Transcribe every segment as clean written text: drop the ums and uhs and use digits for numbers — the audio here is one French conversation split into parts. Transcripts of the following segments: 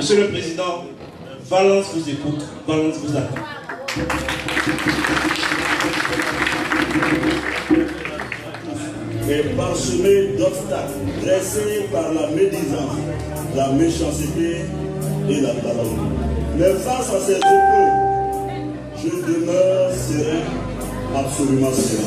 Monsieur le Président, Valence vous écoute, Valence vous attend. Et parsemé d'obstacles dressés par la médisance, la méchanceté et la parole. Mais face à ces épreuves, je demeure serein, absolument serein.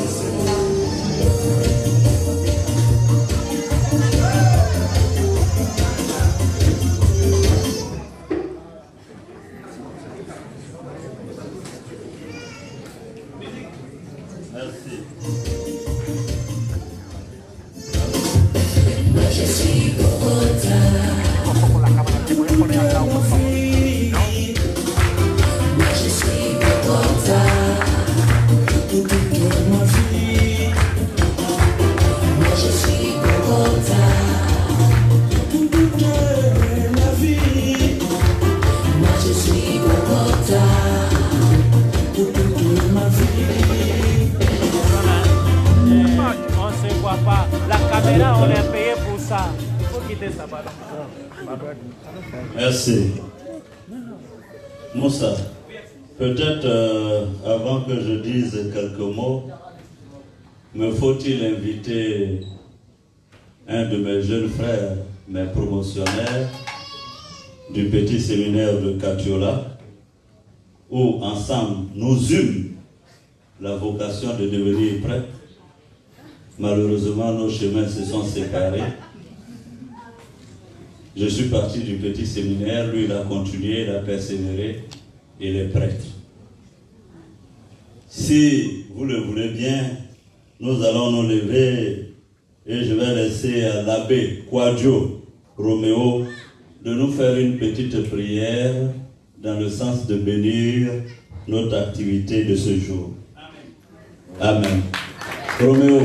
Merci. Moussa, peut-être avant que je dise quelques mots, me faut-il inviter un de mes jeunes frères, mes promotionnaires du petit séminaire de Katiola, où ensemble nous eûmes la vocation de devenir prêtres. Malheureusement, nos chemins se sont séparés. Je suis parti du petit séminaire, lui il a continué, il a persévéré, il est prêtre. Si vous le voulez bien, nous allons nous lever et je vais laisser à l'abbé Quadio Roméo de nous faire une petite prière dans le sens de bénir notre activité de ce jour. Amen. Roméo.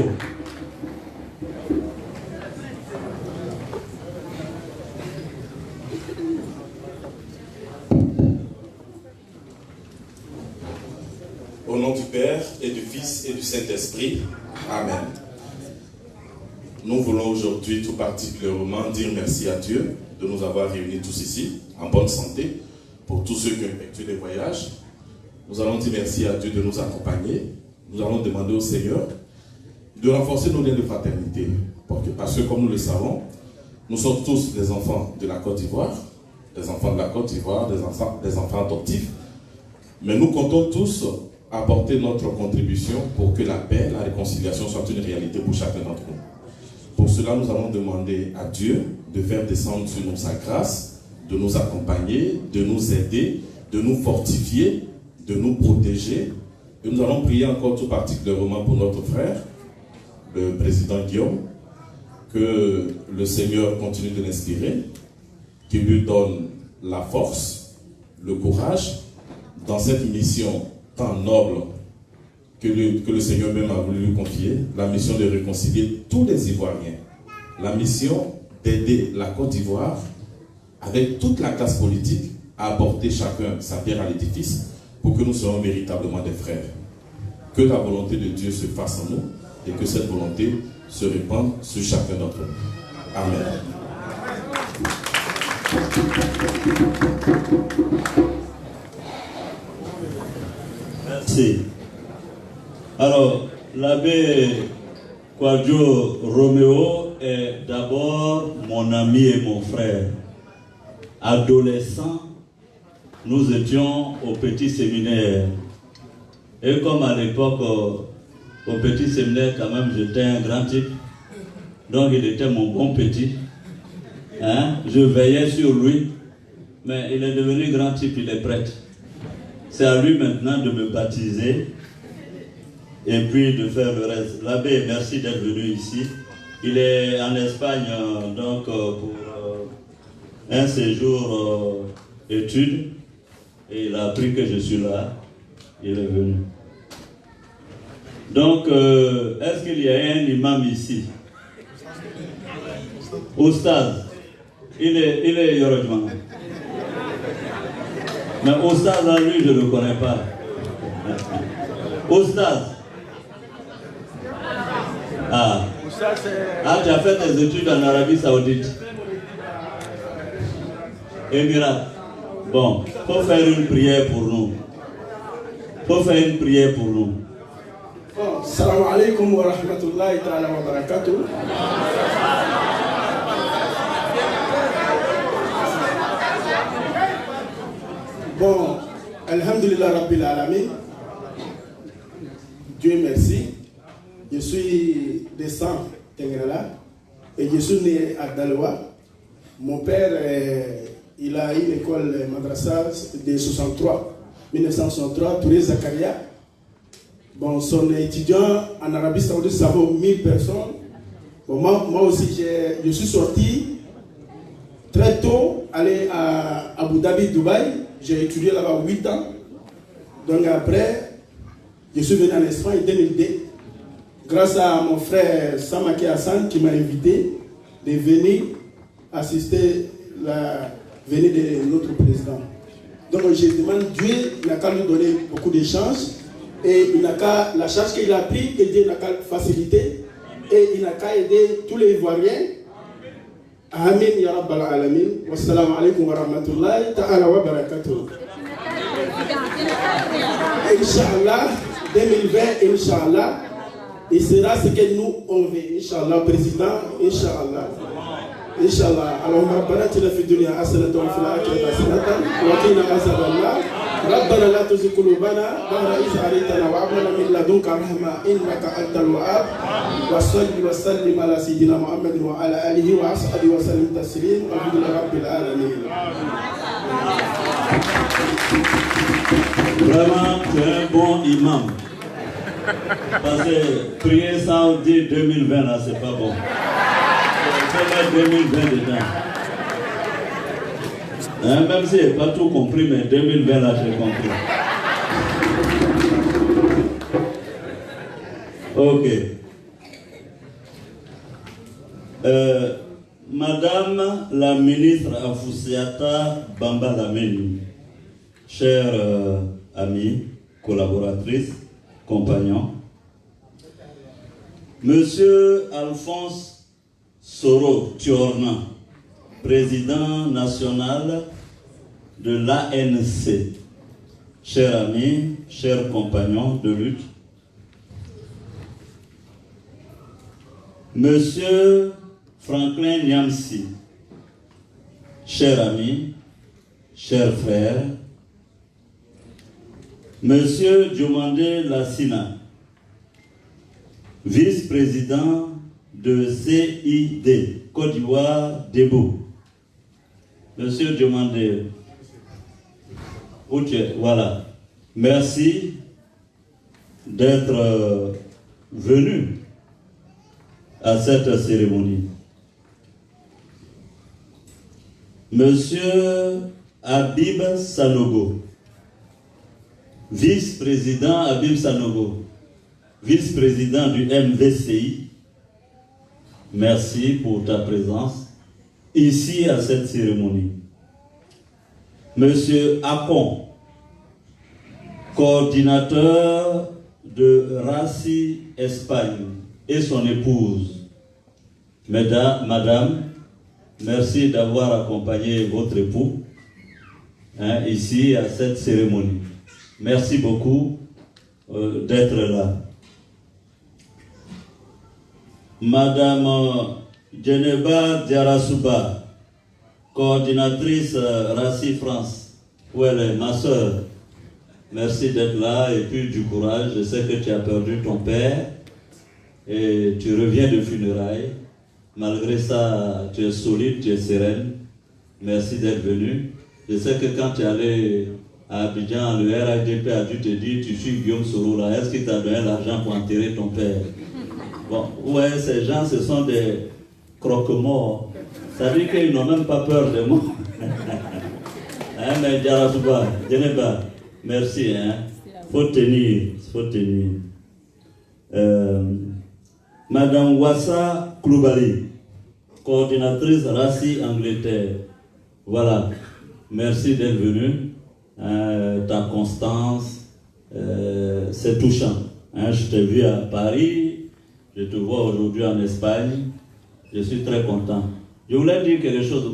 Au nom du Père et du Fils et du Saint-Esprit. Amen. Nous voulons aujourd'hui tout particulièrement dire merci à Dieu de nous avoir réunis tous ici, en bonne santé, pour tous ceux qui ont effectué des voyages. Nous allons dire merci à Dieu de nous accompagner. Nous allons demander au Seigneur de renforcer nos liens de fraternité. Parce que comme nous le savons, nous sommes tous des enfants de la Côte d'Ivoire, des enfants de la Côte d'Ivoire, des enfants adoptifs. Mais nous comptons tous apporter notre contribution pour que la paix, la réconciliation soit une réalité pour chacun d'entre nous. Pour cela, nous allons demander à Dieu de faire descendre sur nous sa grâce, de nous accompagner, de nous aider, de nous fortifier, de nous protéger. Et nous allons prier encore tout particulièrement pour notre frère, le président Guillaume, que le Seigneur continue de l'inspirer, qu'il lui donne la force, le courage dans cette mission tant noble que le Seigneur même a voulu lui confier, la mission de réconcilier tous les Ivoiriens, la mission d'aider la Côte d'Ivoire avec toute la classe politique à apporter chacun sa pierre à l'édifice pour que nous soyons véritablement des frères. Que la volonté de Dieu se fasse en nous et que cette volonté se répande sur chacun d'entre nous. Amen. Merci. Alors, l'abbé Quadio Roméo est d'abord mon ami et mon frère. Adolescent, nous étions au petit séminaire. Et comme à l'époque, au petit séminaire, quand même, j'étais un grand type. Donc, il était mon bon petit. Hein? Je veillais sur lui. Mais il est devenu grand type, il est prêtre. C'est à lui maintenant de me baptiser et puis de faire le reste. L'abbé, merci d'être venu ici. Il est en Espagne donc pour un séjour études et il a appris que je suis là. Il est venu. Donc, est-ce qu'il y a un imam ici? Oustaz. Il est Yorojman. Mais Oustaz, là, lui, je ne le connais pas. Oustaz. Ah, tu as fait des études en Arabie Saoudite. Émirats. Bon, il faut faire une prière pour nous. Bon, salam alaikum wa rahmatullahi ta'ala wa barakatuh. Bon, alhamdulillah rabbil alamin. Dieu merci. Je suis de sang Tengrala et je suis né à Daloa. Mon père, il a eu l'école madrasa de 1963, Touré Zakaria. Bon, son étudiant en Arabie Saoudite, ça vaut 1000 personnes. Bon, moi aussi, je suis sorti très tôt, aller à Abu Dhabi, Dubaï. J'ai étudié là-bas 8 ans. Donc après, je suis venu en Espagne en 2002. Grâce à mon frère Samaki Hassan qui m'a invité de venir assister la venue de notre président. Donc je demande Dieu, il n'a qu'à nous donner beaucoup de chance et il n'a qu'à, la charge qu'il a pris, que Dieu n'a qu'à faciliter et il n'a qu'à aider tous les Ivoiriens. Amin ya Rabbal Alamin. Wassalamu alaikum wa rahmatullahi ta'ala wa barakatuh. Inch'Allah, 2020, Inch'Allah, il sera ce que nous on veut, Inch'Allah, président, Inch'Allah. Inch'Allah. اللهم ربنا اتنا في الدنيا حسنة وفي الآخرة حسنة وقنا عذاب النار ربنا لا تزغ قلوبنا بعد إذ هديتنا وهب لنا من لدنك رحمة إنك أنت الوهاب وصل وسلم على سيدنا محمد وعلى آله وصحبه وسلم تسليما والحمد لله رب العالمين. Vraiment, tu es un bon imam. Parce que prier sans dire 2020 là, c'est pas bon. Il faut mettre 2020 dedans. Hein, même si je n'ai pas tout compris, mais 2020 là, j'ai compris. Ok. Madame la ministre Afoussiata Bamba Lameni, chère amie, collaboratrice, compagnon, Monsieur Alphonse Soro Tiorna, président national de l'ANC, cher ami, cher compagnon de lutte, Monsieur Franklin Nyamsi, cher ami, cher frère, Monsieur Diomandé Lassina, vice-président de CID, Côte d'Ivoire, Debout. Monsieur Diomandé, voilà. Merci d'être venu à cette cérémonie. Monsieur Habib Sanogo, vice-président Habib Sanogo, vice-président du MVCI, merci pour ta présence ici à cette cérémonie. Monsieur Akon, coordinateur de RACI Espagne et son épouse. Madame, merci d'avoir accompagné votre époux ici à cette cérémonie. Merci beaucoup d'être là. Madame Djeneba Diarasuba, coordinatrice RACI France, où elle est ma soeur. Merci d'être là et puis du courage. Je sais que tu as perdu ton père et tu reviens de funérailles. Malgré ça, tu es solide, tu es sereine. Merci d'être venu. Je sais que quand tu es allé à Abidjan, le RADP a dû te dire, tu suis Guillaume Soro là, est-ce qu'il t'a donné l'argent pour enterrer ton père? Bon, ouais, ces gens, ce sont des croque-morts. Ça veut dire qu'ils n'ont même pas peur de moi. Mais Diarasuba, Djeneba, merci. Faut tenir, faut tenir. Madame Wassa Kloubali, coordinatrice RACI Angleterre. Voilà, merci d'être venue. Ta constance, c'est touchant. Je t'ai vu à Paris. Je te vois aujourd'hui en Espagne. Je suis très content. Je voulais dire quelque chose.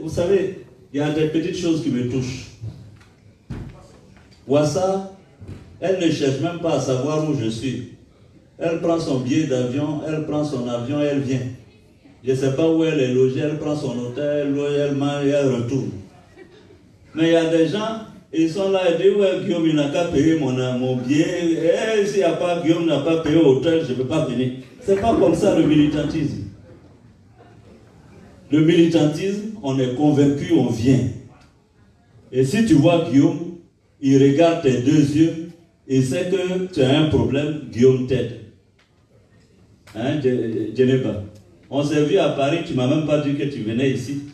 Vous savez, il y a des petites choses qui me touchent. Wassa, elle ne cherche même pas à savoir où je suis. Elle prend son billet d'avion, elle prend son avion, elle vient. Je ne sais pas où elle est logée, elle prend son hôtel, elle mange et elle retourne. Mais il y a des gens, ils sont là et disent, ouais, Guillaume, il n'a qu'à payer mon billet. Et s'il n'y a pas, Guillaume n'a pas payé l'hôtel, je ne peux pas venir. Ce n'est pas comme ça le militantisme. Le militantisme, on est convaincu, on vient. Et si tu vois Guillaume, il regarde tes deux yeux, il sait que tu as un problème, Guillaume t'aide. Hein, Geneva. On s'est vu à Paris, tu ne m'as même pas dit que tu venais ici.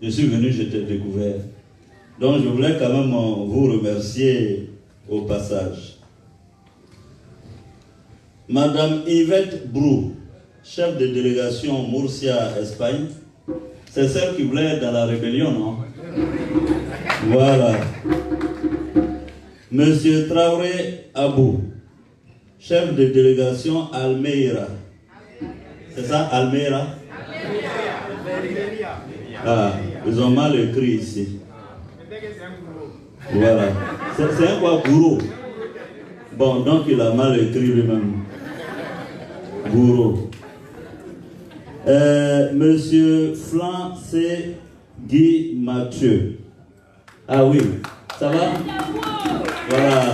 Je suis venu, je t'ai découvert. Donc je voulais quand même vous remercier au passage. Madame Yvette Brou, chef de délégation Murcia, Espagne, c'est celle qui voulait être dans la rébellion, non? Voilà. Monsieur Traoré Abou, chef de délégation Almeida. C'est ça, Almeida? Ah, ils ont mal écrit ici. Voilà. C'est un quoi, gourou? Bon, donc il a mal écrit lui-même. Gourou. Monsieur Flan C. Guy Mathieu. Ah oui, ça va? Voilà.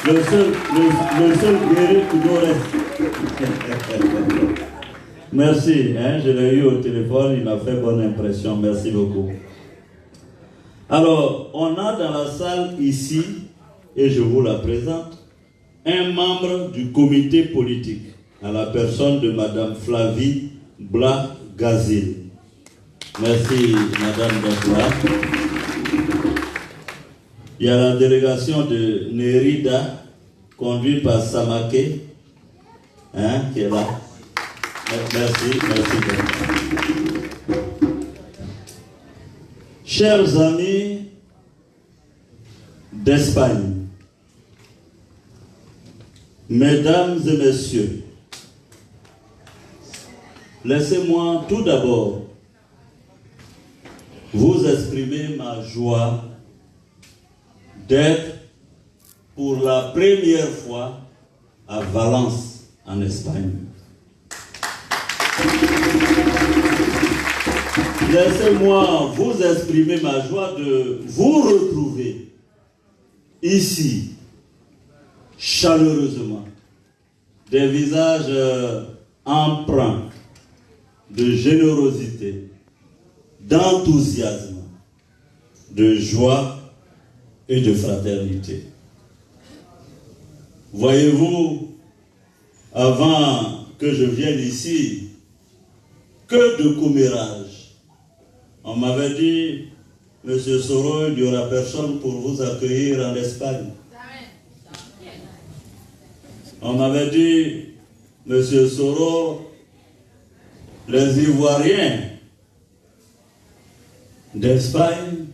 Le seul guéri qui nous reste. Merci, hein, je l'ai eu au téléphone, il m'a fait bonne impression. Merci beaucoup. Alors, on a dans la salle ici, et je vous la présente, un membre du comité politique, à la personne de Madame Flavie Bla-Gazil. Merci, Madame Bla. Il y a la délégation de Nerida, conduite par Samake, hein, qui est là. Merci, merci. Chers amis d'Espagne, mesdames et messieurs, laissez-moi tout d'abord vous exprimer ma joie d'être pour la première fois à Valence, en Espagne. Laissez-moi vous exprimer ma joie de vous retrouver ici, chaleureusement, des visages empreints de générosité, d'enthousiasme, de joie et de fraternité. Voyez-vous, avant que je vienne ici, que de commérage. On m'avait dit, Monsieur Soro, il n'y aura personne pour vous accueillir en Espagne. On m'avait dit, Monsieur Soro, les Ivoiriens d'Espagne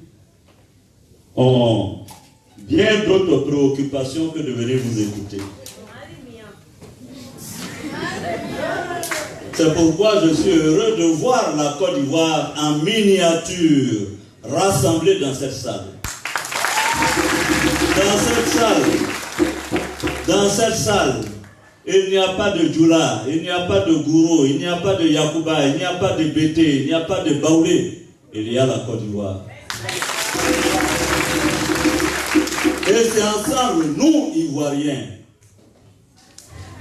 ont bien d'autres préoccupations que de venir vous écouter. C'est pourquoi je suis heureux de voir la Côte d'Ivoire en miniature rassemblée dans cette salle. Dans cette salle, il n'y a pas de Djoula, il n'y a pas de Gouro, il n'y a pas de Yacouba, il n'y a pas de Bété, il n'y a pas de Baoulé. Il y a la Côte d'Ivoire. Et c'est ensemble, nous, Ivoiriens,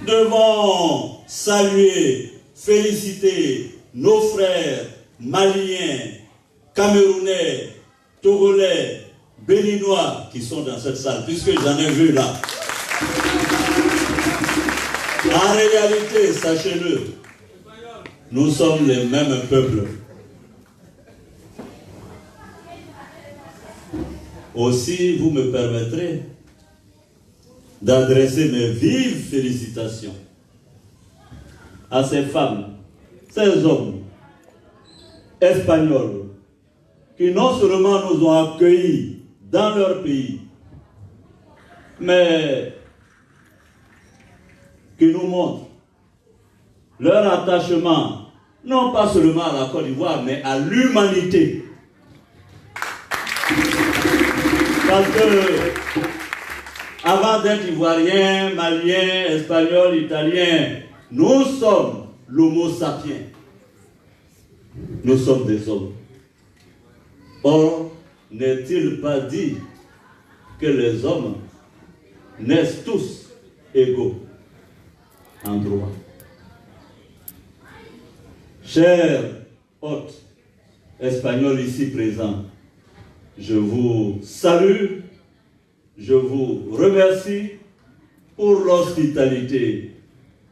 devons saluer, féliciter nos frères maliens, camerounais, togolais, béninois qui sont dans cette salle, puisque j'en ai vu là. En réalité, sachez-le, nous sommes les mêmes peuples. Aussi, vous me permettrez d'adresser mes vives félicitations à ces femmes, ces hommes espagnols qui non seulement nous ont accueillis dans leur pays, mais qui nous montrent leur attachement, non pas seulement à la Côte d'Ivoire, mais à l'humanité. Parce que, avant d'être ivoirien, malien, espagnol, italien, nous sommes l'homo sapiens. Nous sommes des hommes. Or, n'est-il pas dit que les hommes naissent tous égaux en droit? Chers hôtes espagnols ici présents, je vous salue, je vous remercie pour l'hospitalité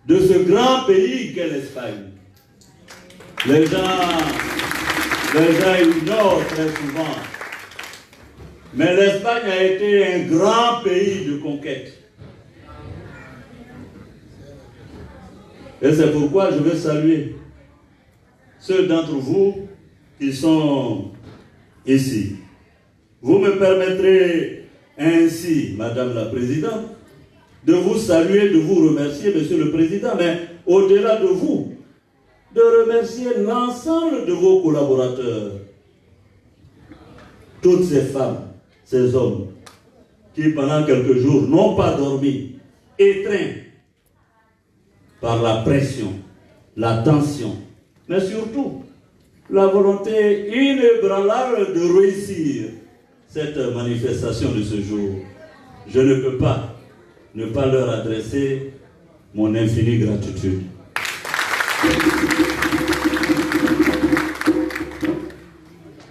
de ce grand pays qu'est l'Espagne. Les gens ignorent très souvent, mais l'Espagne a été un grand pays de conquête. Et c'est pourquoi je veux saluer ceux d'entre vous qui sont ici. Vous me permettrez ainsi, Madame la Présidente, de vous saluer, de vous remercier, Monsieur le Président, mais au-delà de vous, de remercier l'ensemble de vos collaborateurs, toutes ces femmes, ces hommes, qui pendant quelques jours n'ont pas dormi, étreints par la pression, la tension, mais surtout la volonté inébranlable de réussir cette manifestation de ce jour. Je ne peux pas ne pas leur adresser mon infinie gratitude.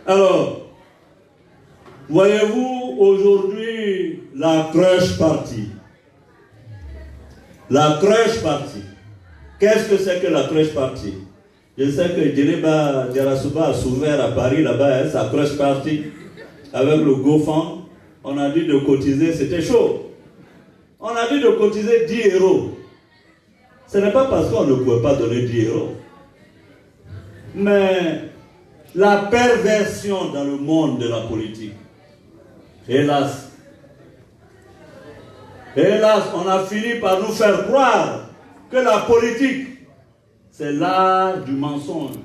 Alors, voyez-vous aujourd'hui la crèche partie. La crèche partie. Qu'est-ce que c'est que la crèche partie? Je sais que Djeneba Diarasuba a souffert à Paris, là-bas, sa crèche partie, avec le GoFund. On a dit de cotiser, c'était chaud. On a dit de cotiser 10 €. Ce n'est pas parce qu'on ne pouvait pas donner 10 €. Mais la perversion dans le monde de la politique, hélas, on a fini par nous faire croire que la politique, c'est l'art du mensonge,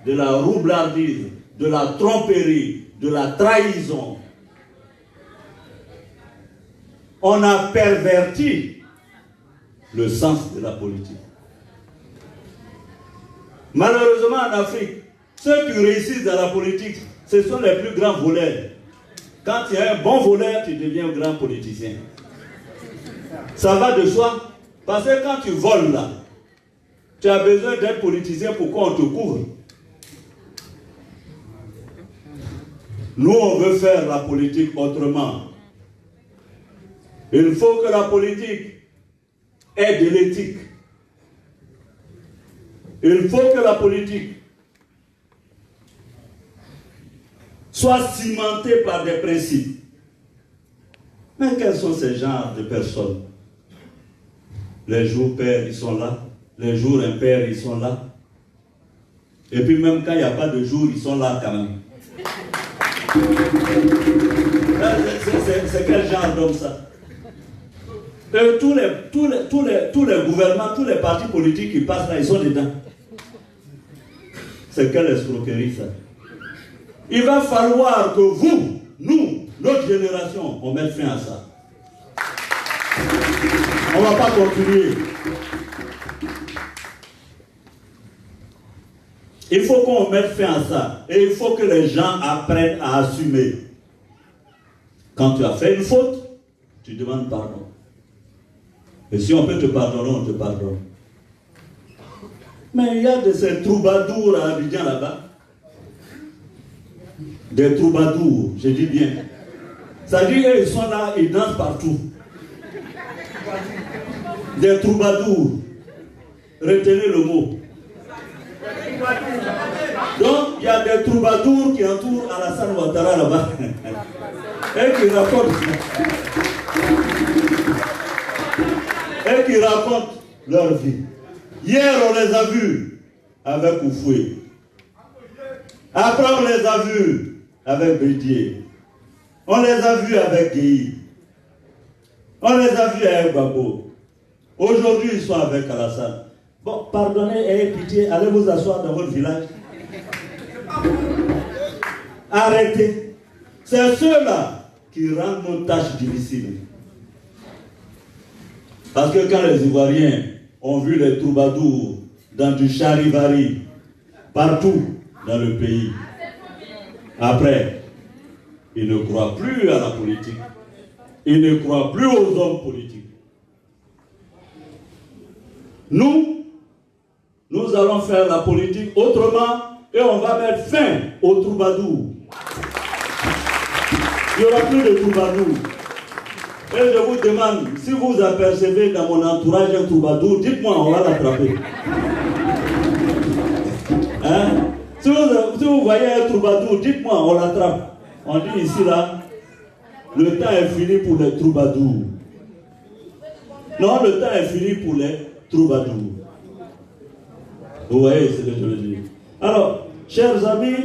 de la roublardise, de la tromperie, de la trahison. On a perverti le sens de la politique. Malheureusement, en Afrique, ceux qui réussissent dans la politique, ce sont les plus grands voleurs. Quand tu es un bon voleur, tu deviens un grand politicien. Ça va de soi, parce que quand tu voles là, tu as besoin d'être politicien pour qu'on te couvre. Nous, on veut faire la politique autrement. Il faut que la politique ait de l'éthique. Il faut que la politique soit cimentée par des principes. Mais quels sont ces genres de personnes? Les jours pairs, ils sont là. Les jours impairs, ils sont là. Et puis même quand il n'y a pas de jour, ils sont là quand même. C'est quel genre d'homme ça? Tous les gouvernements, tous les partis politiques qui passent là, ils sont dedans. C'est quelle escroquerie ça? Il va falloir que vous, nous, notre génération, on mette fin à ça. On ne va pas continuer. Il faut qu'on mette fin à ça. Et il faut que les gens apprennent à assumer. Quand tu as fait une faute, tu demandes pardon. Et si on peut te pardonner, on te pardonne. Mais il y a de ces troubadours à Abidjan là-bas. Des troubadours, je dis bien. Ça dit qu'ils sont là, ils dansent partout. Des troubadours. Retenez le mot. Donc, il y a des troubadours qui entourent Alassane Ouattara là-bas. Et qui racontent leur vie. Hier, on les a vus avec Oufoué. Après, on les a vus avec Bédier. On les a vus avec Guéhi. On les a vus avec Babo. Aujourd'hui, ils sont avec Alassane. Bon, pardonnez, ayez pitié, allez vous asseoir dans votre village. Arrêtez. C'est ceux-là qui rendent nos tâches difficiles. Parce que quand les Ivoiriens ont vu les troubadours dans du charivari, partout dans le pays, après, ils ne croient plus à la politique. Ils ne croient plus aux hommes politiques. Nous allons faire la politique autrement et on va mettre fin aux troubadours. Il n'y aura plus de troubadours. Et je vous demande, si vous apercevez dans mon entourage un troubadour, dites-moi, on va l'attraper. Hein? Si vous voyez un troubadour, dites-moi, on l'attrape. On dit ici, là, le temps est fini pour les troubadours. Non, le temps est fini pour les troubadours. Vous voyez ce que je veux dire. Alors, chers amis,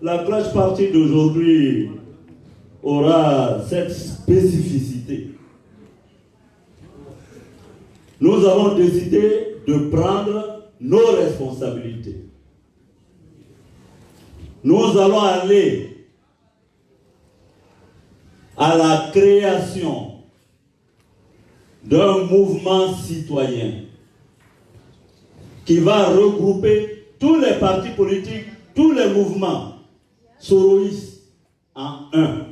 la cloche partie d'aujourd'hui aura cette spécificité. Nous avons décidé de prendre nos responsabilités. Nous allons aller à la création d'un mouvement citoyen qui va regrouper tous les partis politiques, tous les mouvements soroïstes en un.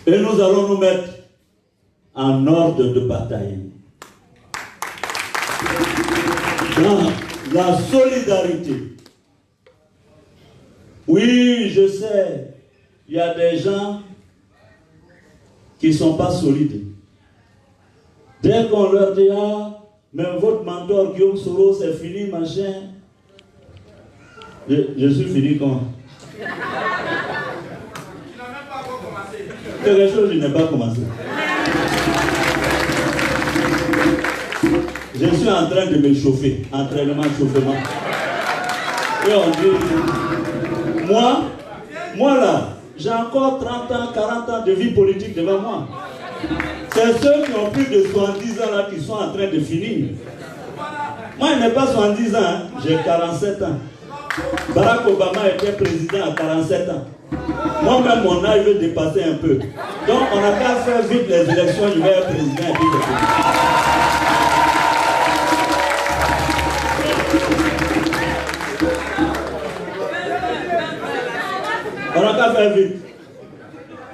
Et nous allons nous mettre en ordre de bataille. Dans la solidarité. Oui, je sais, il y a des gens qui ne sont pas solides. Dès qu'on leur dit, ah, même votre mentor Guillaume Soro, c'est fini, machin. Je suis fini comment? Quelque chose, je n'ai pas commencé. Je suis en train de me chauffer, entraînement, chauffement. Et on dit, moi là, j'ai encore 30 ans, 40 ans de vie politique devant moi. C'est ceux qui ont plus de 70 ans là qui sont en train de finir. Moi, je n'ai pas 70 ans, hein. J'ai 47 ans. Barack Obama était président à 47 ans. Moi-même, mon âge veut dépasser un peu. Donc, on n'a qu'à faire vite les élections, je vais être président. On n'a qu'à faire vite.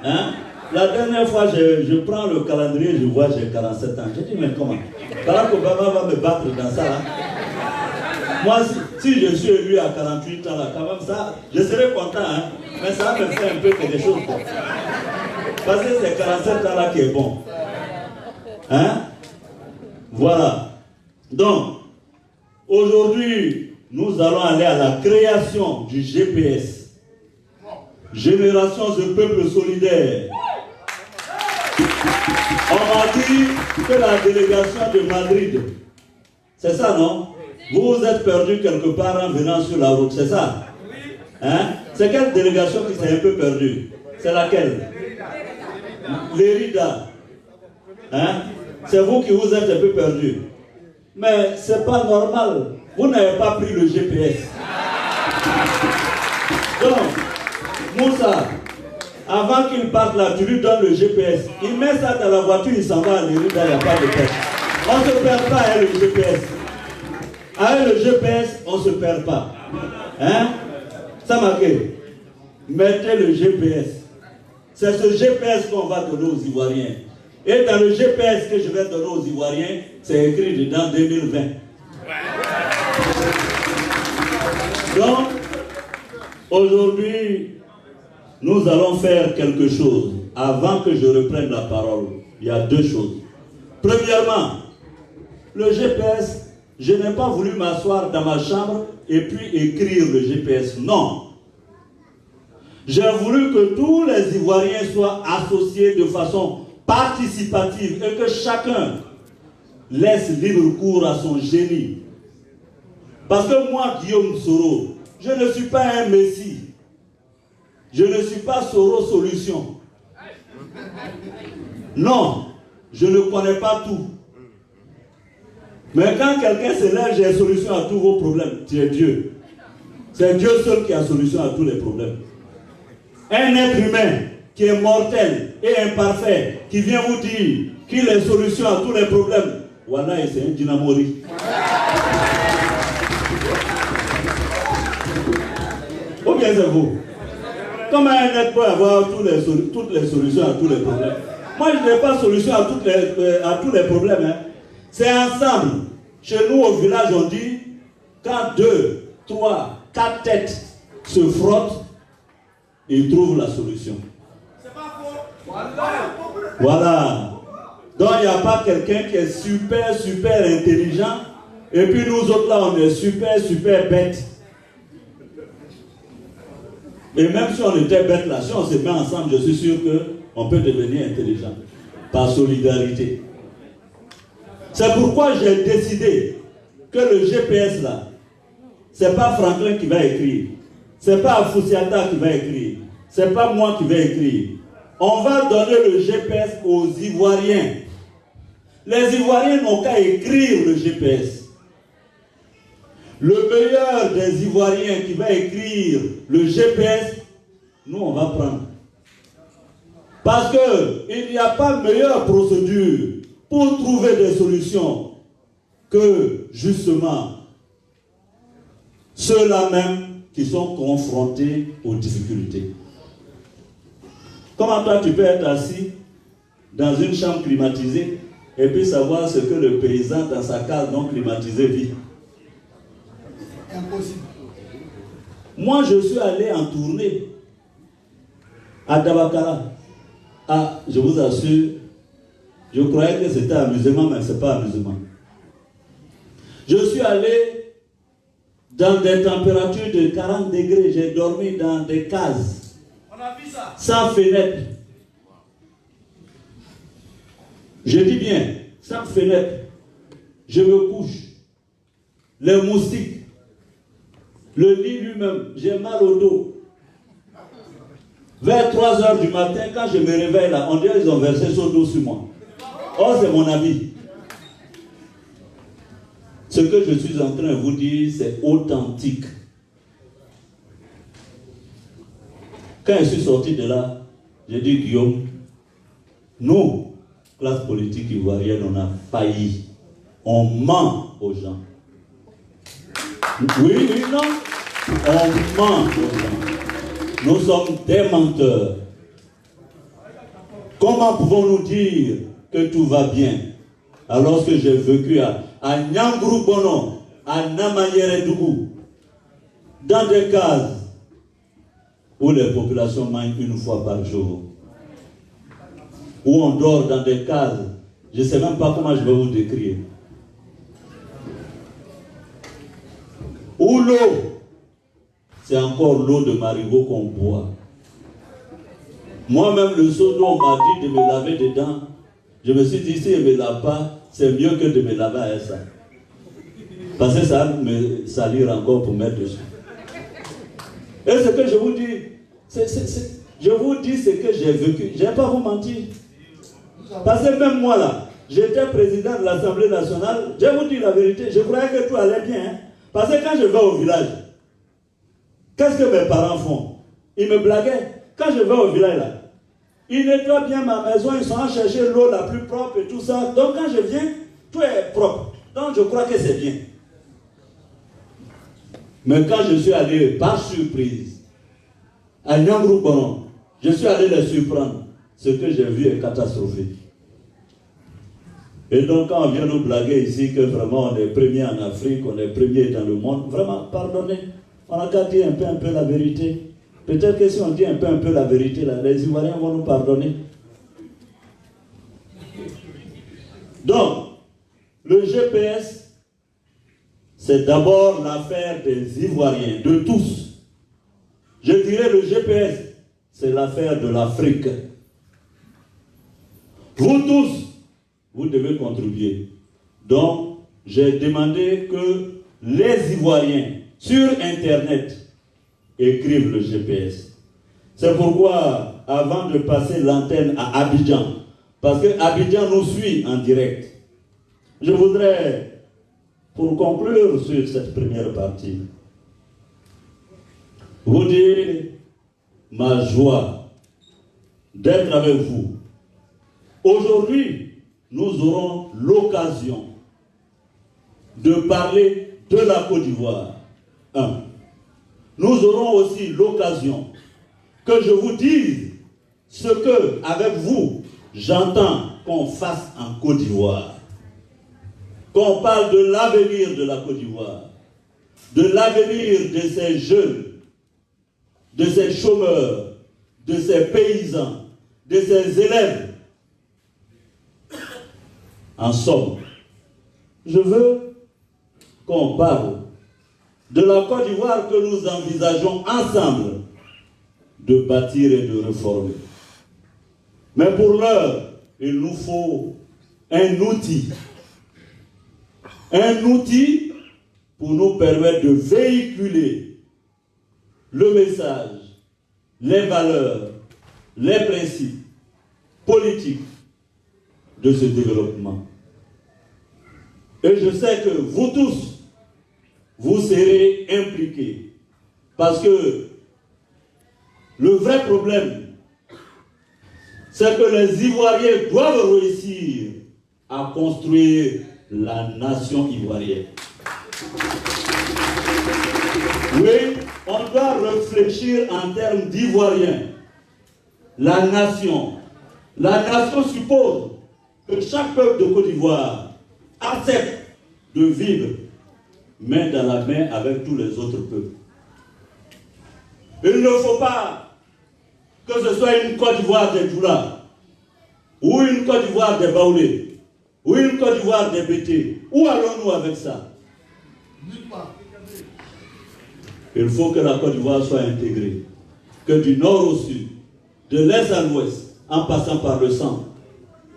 Hein? La dernière fois, je prends le calendrier, je vois j'ai 47 ans. Je dis, mais comment? Barack Obama va me battre dans ça, là. Moi, si je suis élu à 48 ans, là, quand même, ça, je serais content, hein? Mais ça me fait un peu quelque chose, quoi. Parce que c'est 47 ans là qui est bon. Hein? Voilà. Donc, aujourd'hui, nous allons aller à la création du GPS. Génération de peuple solidaire. On m'a dit que la délégation de Madrid, c'est ça, non? Vous vous êtes perdu quelque part en venant sur la route, c'est ça? Hein? C'est quelle délégation qui s'est un peu perdue? C'est laquelle? L'Érida. Hein? C'est vous qui vous êtes un peu perdu. Mais c'est pas normal. Vous n'avez pas pris le GPS. Donc, Moussa, avant qu'il parte là, tu lui donnes le GPS. Il met ça dans la voiture, il s'en va à l'Érida, il n'y a pas de perte. On ne se perd pas avec le GPS. Avec le GPS, on ne se perd pas. Hein? Ça marque. Mettez le GPS. C'est ce GPS qu'on va donner aux Ivoiriens. Et dans le GPS que je vais donner aux Ivoiriens, c'est écrit dedans 2020. Donc, aujourd'hui, nous allons faire quelque chose. Avant que je reprenne la parole, il y a deux choses. Premièrement, le GPS, je n'ai pas voulu m'asseoir dans ma chambre et puis écrire le GPS. Non. J'ai voulu que tous les Ivoiriens soient associés de façon participative et que chacun laisse libre cours à son génie. Parce que moi, Guillaume Soro, je ne suis pas un messie. Je ne suis pas Soro Solution. Non, je ne connais pas tout. Mais quand quelqu'un se lève, j'ai solution à tous vos problèmes. Tu es Dieu. C'est Dieu seul qui a solution à tous les problèmes. Un être humain qui est mortel et imparfait, qui vient vous dire qu'il a les solutions à tous les problèmes, voilà, et c'est un dynamori. Ou bien c'est vous? Comment un être peut avoir toutes les solutions à tous les problèmes? Moi, je n'ai pas de solution à tous les problèmes. Hein. C'est ensemble. Chez nous, au village, on dit, quand 2, 3, 4 têtes se frottent, ils trouvent la solution. C'est pas faux. Voilà. Donc, il n'y a pas quelqu'un qui est super, super intelligent, et puis nous autres, là, on est super, super bêtes. Et même si on était bêtes là, si on se met ensemble, je suis sûr qu'on peut devenir intelligent. Par solidarité. C'est pourquoi j'ai décidé que le GPS là, c'est pas Franklin qui va écrire. C'est pas Afoussiata qui va écrire. C'est pas moi qui vais écrire. On va donner le GPS aux Ivoiriens. Les Ivoiriens n'ont qu'à écrire le GPS. Le meilleur des Ivoiriens qui va écrire le GPS, nous on va prendre. Parce qu'il n'y a pas meilleure procédure pour trouver des solutions que justement ceux-là même qui sont confrontés aux difficultés. Comment toi tu peux être assis dans une chambre climatisée et puis savoir ce que le paysan dans sa case non climatisée vit? Impossible. Moi, je suis allé en tournée à Dabakara. Ah, je vous assure, je croyais que c'était amusement, mais ce n'est pas amusement. Je suis allé dans des températures de 40 degrés. J'ai dormi dans des cases. On a vu ça. Sans fenêtre. Je dis bien, sans fenêtre. Je me couche. Les moustiques. Le lit lui-même, j'ai mal au dos. Vers 3 h du matin, quand je me réveille là, on dirait qu'ils ont versé son dos sur moi. Oh, c'est mon ami. Ce que je suis en train de vous dire, c'est authentique. Quand je suis sorti de là, j'ai dit, Guillaume, nous, classe politique ivoirienne, on a failli. On ment aux gens. Oui, non. On ment aux gens. Nous sommes des menteurs. Comment pouvons-nous dire que tout va bien alors que j'ai vécu à Nyanguru Bono, à Namayere Dougou, dans des cases où les populations mangent une fois par jour, où on dort dans des cases, je ne sais même pas comment je vais vous décrire, où l'eau, c'est encore l'eau de marigot qu'on boit. Moi-même, le seau d'eau, on m'a dit de me laver dedans. Je me suis dit, si je ne me lave pas, c'est mieux que de me laver à ça. Parce que ça va me salir encore pour mettre dessus. Et ce que je vous dis, je vous dis ce que j'ai vécu. Je ne vais pas vous mentir. Parce que même moi là, j'étais président de l'Assemblée nationale. Je vous dis la vérité, je croyais que tout allait bien. Hein? Parce que quand je vais au village, qu'est-ce que mes parents font? Ils me blaguaient. Quand je vais au village là, ils nettoient bien ma maison, ils sont allés chercher l'eau la plus propre et tout ça. Donc quand je viens, tout est propre. Donc je crois que c'est bien. Mais quand je suis allé par surprise à Nyanguru Bono, je suis allé les surprendre. Ce que j'ai vu est catastrophique. Et donc quand on vient nous blaguer ici que vraiment on est premier en Afrique, on est premier dans le monde, vraiment pardonnez, on a qu'à dire un peu la vérité. Peut-être que si on dit un peu la vérité, là, les Ivoiriens vont nous pardonner. Donc, le GPS, c'est d'abord l'affaire des Ivoiriens, de tous. Je dirais le GPS, c'est l'affaire de l'Afrique. Vous tous, vous devez contribuer. Donc, j'ai demandé que les Ivoiriens, sur Internet, écrivent le GPS. C'est pourquoi, avant de passer l'antenne à Abidjan, parce que Abidjan nous suit en direct, je voudrais, pour conclure sur cette première partie, vous dire ma joie d'être avec vous. Aujourd'hui, nous aurons l'occasion de parler de la Côte d'Ivoire. Nous aurons aussi l'occasion que je vous dise ce que, avec vous, j'entends qu'on fasse en Côte d'Ivoire. Qu'on parle de l'avenir de la Côte d'Ivoire, de l'avenir de ces jeunes, de ces chômeurs, de ces paysans, de ces élèves. En somme, je veux qu'on parle de la Côte d'Ivoire que nous envisageons ensemble de bâtir et de réformer. Mais pour l'heure, il nous faut un outil pour nous permettre de véhiculer le message, les valeurs, les principes politiques de ce développement. Et je sais que vous tous, vous serez impliqués. Parce que le vrai problème, c'est que les Ivoiriens doivent réussir à construire la nation ivoirienne. Oui, on doit réfléchir en termes d'Ivoiriens. La nation suppose que chaque peuple de Côte d'Ivoire accepte de vivre main dans la main avec tous les autres peuples. Il ne faut pas que ce soit une Côte d'Ivoire des Djoula, ou une Côte d'Ivoire des Baoulés, ou une Côte d'Ivoire des Bété. Où allons-nous avec ça? Il faut que la Côte d'Ivoire soit intégrée, que du nord au sud, de l'est à l'ouest, en passant par le centre.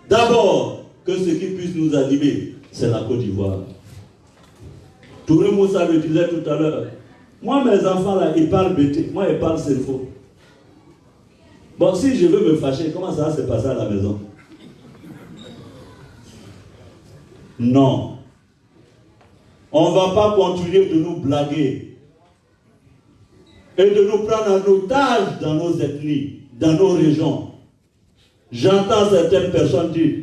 D'abord, que ce qui puisse nous animer, c'est la Côte d'Ivoire. Touré Moussa le disait tout à l'heure. Moi, mes enfants là, ils parlent Bété, moi ils parlent Selfo. Bon, si je veux me fâcher, comment ça va se passer à la maison? Non. On ne va pas continuer de nous blaguer et de nous prendre en otage dans nos ethnies, dans nos régions. J'entends certaines personnes dire,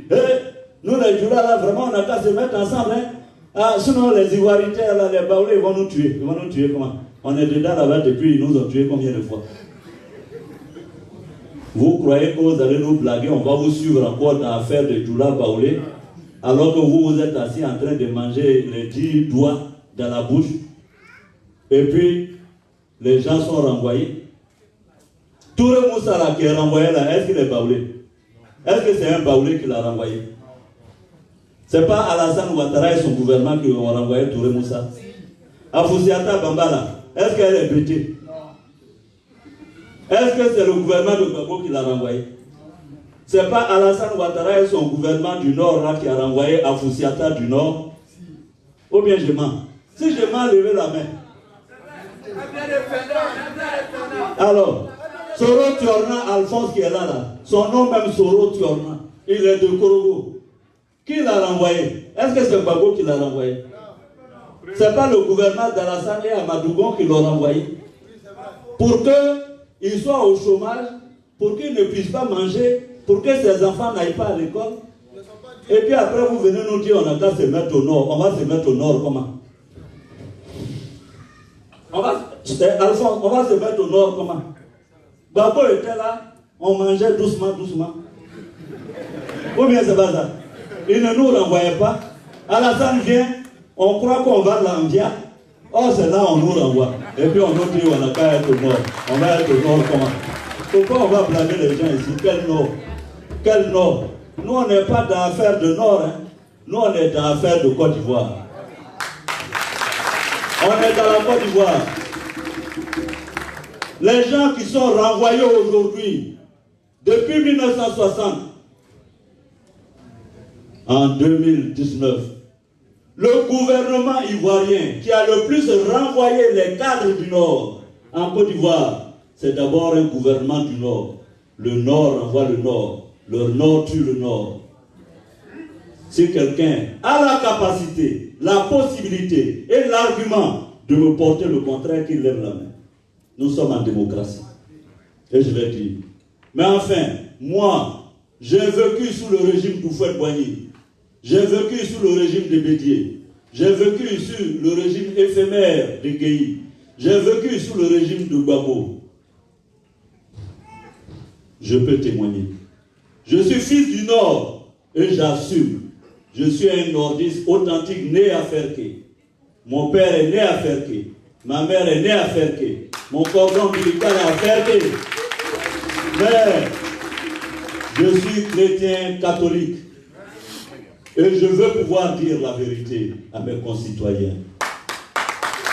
nous les Djoula là, vraiment, on n'a qu'à se mettre ensemble. Hein? Ah, sinon les Ivoiriens, là, les Baoulés, ils vont nous tuer. Ils vont nous tuer comment? On est dedans là-bas depuis, ils nous ont tués combien de fois? Vous croyez que vous allez nous blaguer, on va vous suivre encore dans l'affaire de Djoula Baoulé, alors que vous êtes assis en train de manger les 10 doigts dans la bouche, et puis les gens sont renvoyés. Tout le Moussa là qui est renvoyé là, est-ce qu'il est Baoulé? Est-ce que c'est un Baoulé qui l'a renvoyé? C'est pas Alassane Ouattara et son gouvernement qui ont renvoyé Touré Moussa. Afoussiata Bambala, est-ce qu'elle est bêtée? Est-ce que c'est le gouvernement de Gbagbo qui l'a renvoyé? C'est pas Alassane Ouattara et son gouvernement du Nord là qui a renvoyé Afoussiata du Nord? Ou bien je mens? Si je mens, levez la main. Alors, Soro Tiorna, Alphonse qui est là, son nom même Soro Tiorna, il est de Korogo. Qui l'a renvoyé? Est-ce que c'est Gbagbo qui l'a renvoyé? C'est pas le gouvernement d'Alassane et Amadougon qui l'ont renvoyé? Pour qu'ils soient au chômage, pour qu'ils ne puissent pas manger, pour que ses enfants n'aillent pas à l'école. Et puis après, vous venez nous dire on a qu'à se mettre au nord. On va se mettre au nord comment? On va se mettre au nord comment? Gbagbo était là, on mangeait doucement. Ou bien c'est pas ça? Il ne nous renvoyait pas. Alassane vient, on croit qu'on va l'envier. Or c'est là on nous renvoie. Et puis on nous dit on n'a qu'à être au nord. On va être au nord comment? Pourquoi on va blâmer les gens ici? Quel nord? Quel nord? Nous on n'est pas dans l'affaire de nord. Hein? Nous on est dans l'affaire de Côte d'Ivoire. On est dans la Côte d'Ivoire. Les gens qui sont renvoyés aujourd'hui, depuis 1960, en 2019, le gouvernement ivoirien qui a le plus renvoyé les cadres du Nord en Côte d'Ivoire, c'est d'abord un gouvernement du Nord. Le Nord renvoie le Nord. Le Nord tue le Nord. Si quelqu'un a la capacité, la possibilité et l'argument de me porter le contraire, qu'il lève la main. Nous sommes en démocratie. Et je vais dire. Mais enfin, Moi, j'ai vécu sous le régime d'Houphouët-Boigny. J'ai vécu sous le régime de Bédié. J'ai vécu sous le régime éphémère de Guéhi. J'ai vécu sous le régime de Gbagbo. Je peux témoigner. Je suis fils du Nord et j'assume. Je suis un nordiste authentique né à Ferké. Mon père est né à Ferké. Ma mère est née à Ferké. Mon cordon ombilical est à Ferké. Mais je suis chrétien catholique. Et je veux pouvoir dire la vérité à mes concitoyens.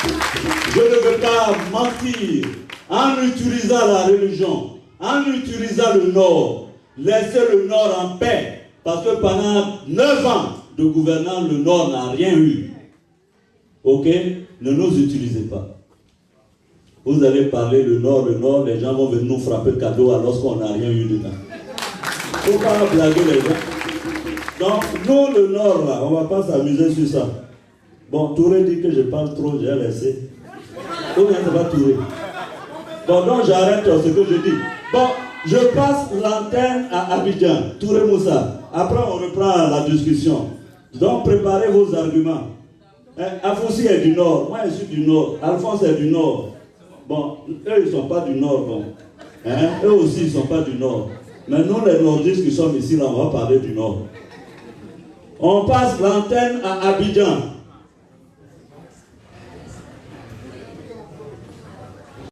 Je ne veux pas mentir en utilisant la religion, en utilisant le Nord. Laissez le Nord en paix. Parce que pendant 9 ans de gouvernance, le Nord n'a rien eu. Ok? Ne nous utilisez pas. Vous allez parler le Nord, les gens vont venir nous frapper le cadeau alors qu'on n'a rien eu dedans. Il ne faut pas blaguer les gens. Donc, nous, le Nord, là, on ne va pas s'amuser sur ça. Bon, Touré dit que je parle trop, j'ai laissé. Ou bien c'est pas Touré. Bon, donc j'arrête ce que je dis. Bon, je passe l'antenne à Abidjan, Touré Moussa. Après, on reprend la discussion. Donc, préparez vos arguments. Afoussi est du Nord, moi je suis du Nord, Alphonse est du Nord. Bon, eux ils ne sont pas du Nord, bon. Eux aussi ils ne sont pas du Nord. Mais nous les nordistes qui sommes ici, là, on va parler du Nord. On passe l'antenne à Abidjan.